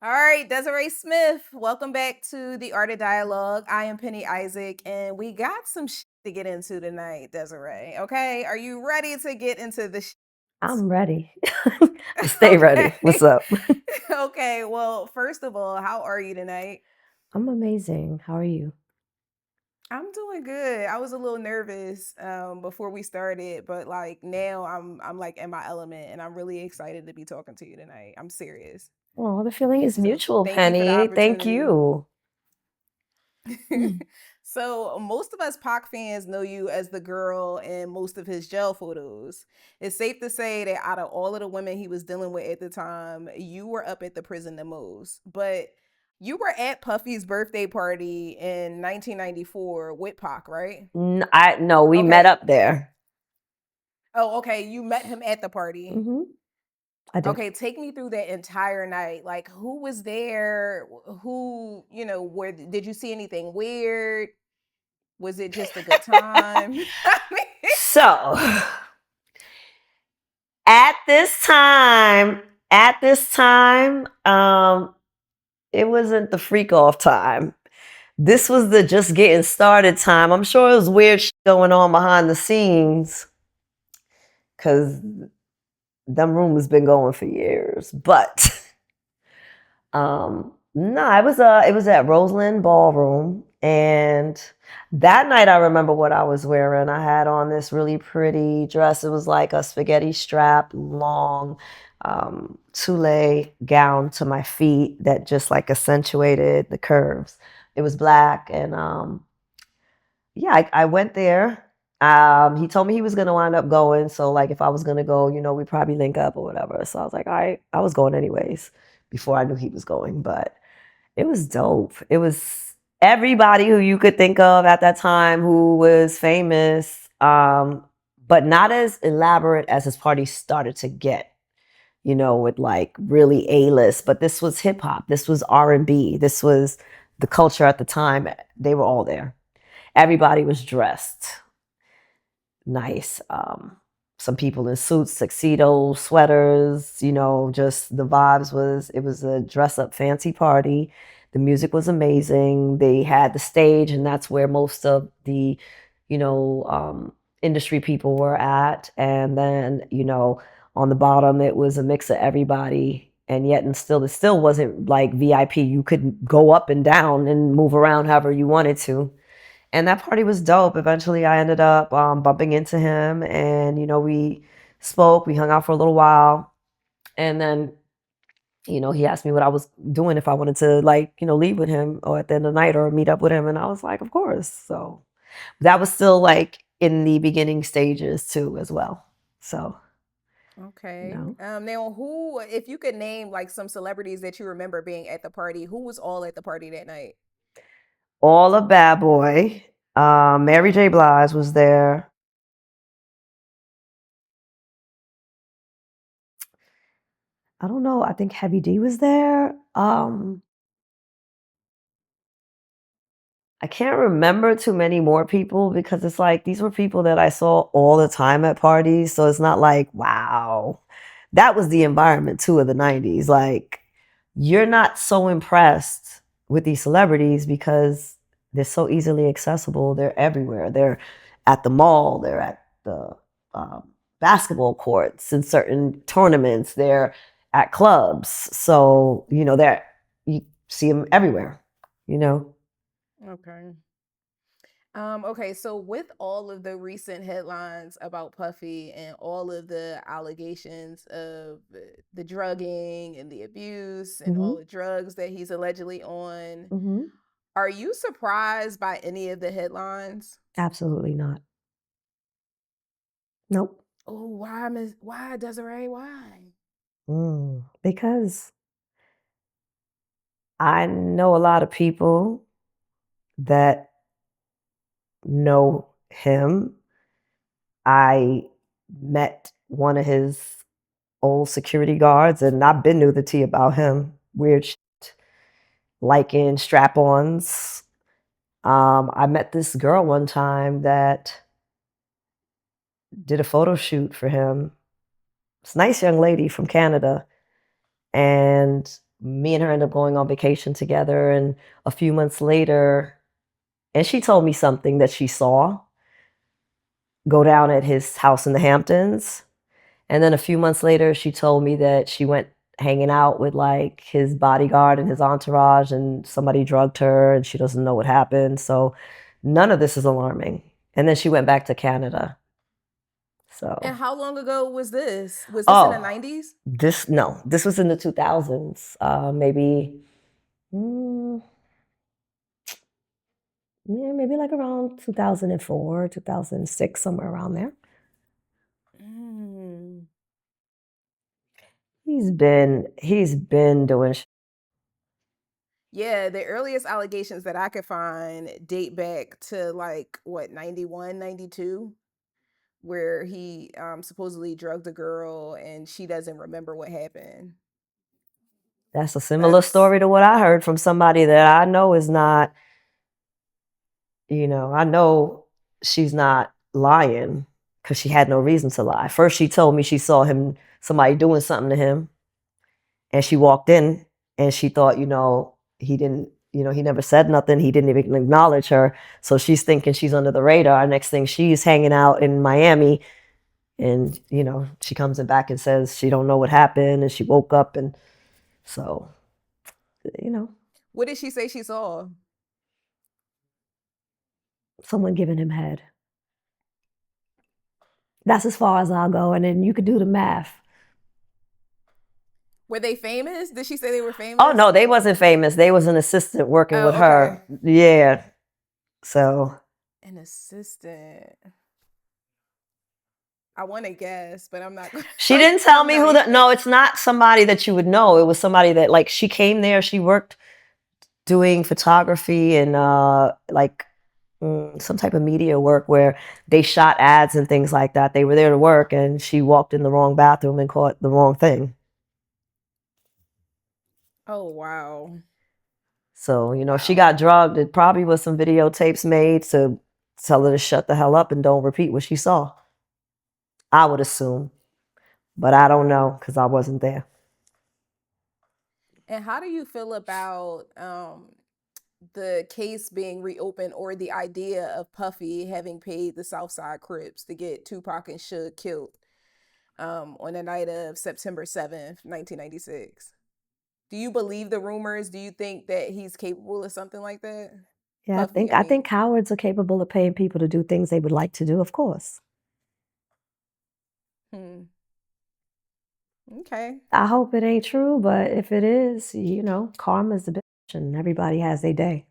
All right, Desiree Smith, welcome back to the Art of Dialogue. I am Penny Isaac, and we got some shit to get into tonight, Desiree. Okay, are you ready to get into the shit? I'm ready. Stay ready. What's Okay. up? Okay, well, first of all, how are you tonight? I'm amazing. How are you? I'm doing good. I was a little nervous before we started, but like now I'm like in my element, and I'm really excited to be talking to you tonight. I'm serious. Oh, the feeling is So mutual, thank you for the Penny. Thank opportunity. you. Mm. So most of us Pac fans know you as the girl in most of his jail photos. It's safe to say that out of all of the women he was dealing with at the time, you were up at the prison the most. But you were at Puffy's birthday party in 1994 with Pac, right? I no, we met Okay. up there. Oh, okay. You met him at the party. hmm I did. Okay, take me through that entire night. Like, who was there? Who, where did you see anything weird? Was it just a good time? I mean, So, at this time, at this time, it wasn't the freak off time. This was the just getting started time. I'm sure it was weird shit going on behind the scenes because them rumors been going for years. But no, it was at Roseland Ballroom, and that night I remember what I was wearing. I had on this really pretty dress. It was like a spaghetti strap, long tulle gown to my feet that just like accentuated the curves. It was black, and yeah, I went there. He told me he was gonna wind up going, so like if I was gonna go, we'd probably link up or whatever. So I was like, all right, I was going anyways before I knew he was going, but it was dope. It was everybody who you could think of at that time who was famous, but not as elaborate as his party started to get, with like really A-list. But this was hip hop, this was R&B, this was the culture at the time. They were all there. Everybody was dressed nice. Some people in suits, tuxedos, sweaters, just the vibes it was a dress up fancy party. The music was amazing. They had the stage, and that's where most of the, you know, um, industry people were at. And then, on the bottom, it was a mix of everybody. And yet, and still, it still wasn't like VIP. You could go up and down and move around however you wanted to. And that party was dope. Eventually, I ended up bumping into him, and we spoke. We hung out for a little while, and then he asked me what I was doing, if I wanted to like leave with him or at the end of the night or meet up with him, and I was like, of course. So that was still like in the beginning stages too, as well. So you okay. know, Now, who, if you could name like some celebrities that you remember being at the party, who was all at the party that night? all a bad boy. Mary J. Blige was there. I don't know. I think Heavy D was there. I can't remember too many more people because it's like these were people that I saw all the time at parties. So it's not like, wow. That was the environment too of the 90s. Like, you're not so impressed with these celebrities because they're so easily accessible. They're everywhere. They're at the mall, they're at the basketball courts in certain tournaments, they're at clubs. So, you see them everywhere, you know? Okay. Okay, so with all of the recent headlines about Puffy and all of the allegations of the drugging and the abuse and all hmm the drugs that he's allegedly on, hmm are you surprised by any of the headlines? Absolutely not. Nope. Oh, why Desiree? Why? Because I know a lot of people that know him. I met one of his old security guards, and I've been knew the tea about him. Weird shit, liking strap-ons. I met this girl one time that did a photo shoot for him. It's a nice young lady from Canada, and me and her ended up going on vacation together, and a few months later, and she told me something that she saw go down at his house in the Hamptons. And then a few months later, she told me that she went hanging out with like his bodyguard and his entourage, and somebody drugged her, and she doesn't know what happened. So none of this is alarming. And then she went back to Canada. And So, how long ago was this? Was this in the oh, 90s? this was in the 2000s, maybe, mm, yeah, maybe like around 2004, 2006, somewhere around there. Mm. He's been doing. Yeah, the earliest allegations that I could find date back to like what, 91, 92, where he supposedly drugged a girl and she doesn't remember what happened. That's a similar That's story to what I heard from somebody that I know is not, I know she's not lying because she had no reason to lie. First, she told me she saw somebody doing something to him, and she walked in and she thought, he didn't, he never said nothing. He didn't even acknowledge her. So she's thinking she's under the radar. Next thing, she's hanging out in Miami, and, she comes in back and says she don't know what happened, and she woke up, and so, you know, what did she say she saw? someone giving him head. That's as far as I'll go, and then you could do the math. Were they famous? Did she say they were Oh famous? no, they wasn't famous. They was an assistant working with Oh, okay. her. Yeah. So An assistant. I want to guess, but I'm not. she didn't tell I'm me not who even. that. No, it's not somebody that you would know. It was somebody that, like, she came there. She worked doing photography and like some type of media work where they shot ads and things like that. They were there to work, and she walked in the wrong bathroom and caught the wrong thing. Oh wow, So, if she wow. got drugged, it probably was some videotapes made to tell her to shut the hell up and don't repeat what she saw. I would assume, but I don't know because I wasn't there. And how do you feel about the case being reopened, or the idea of Puffy having paid the Southside Crips to get Tupac and Suge killed on the night of September 7th, 1996? Do you believe the rumors? Do you think that he's capable of something like that? Yeah, I Puffy, think I I mean. think cowards are capable of paying people to do things they would like to do, of course. Hmm. Okay. I hope it ain't true, but if it is, karma's a bitch and everybody has their day.